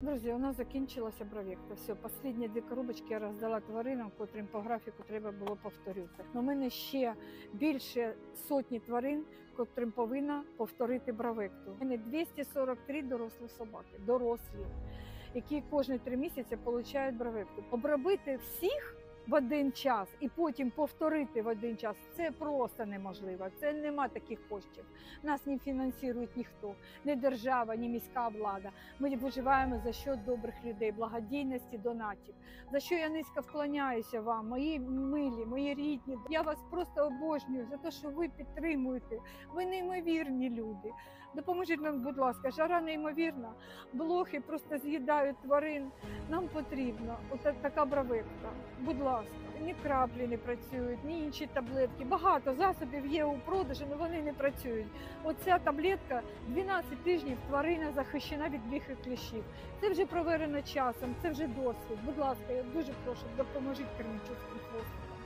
Друзі, у нас закінчилася бровекта. Все, останні 2 коробочки я роздала тваринам, котрим по графіку треба було повторити. У мене ще більше сотні тварин, котрим повинна повторити бровекту. У мене 243 дорослі собаки, які кожні 3 місяці отримують бровекту. Обробити всіх в один час і потім повторити в один час – це просто неможливо. Це нема таких коштів. Нас не фінансує ніхто, ні держава, ні міська влада. Ми виживаємо за счет добрих людей, благодійності, донатів. За що я низько вклоняюся вам, мої милі, мої рідні. Я вас просто обожнюю за те, що ви підтримуєте. Ви неймовірні люди. Допоможіть нам, будь ласка, жара неймовірна. Блохи просто з'їдають тварин. Нам потрібна така бровекта. Будь ласка. Ні краплі не працюють, ні інші таблетки. Багато засобів є у продажу, але вони не працюють. Оця таблетка 12 тижнів тварина захищена від бліх і кліщів. Це вже проверено часом, це вже досвід. Будь ласка, я дуже прошу, допоможіть Кременчуцьким хвостикам.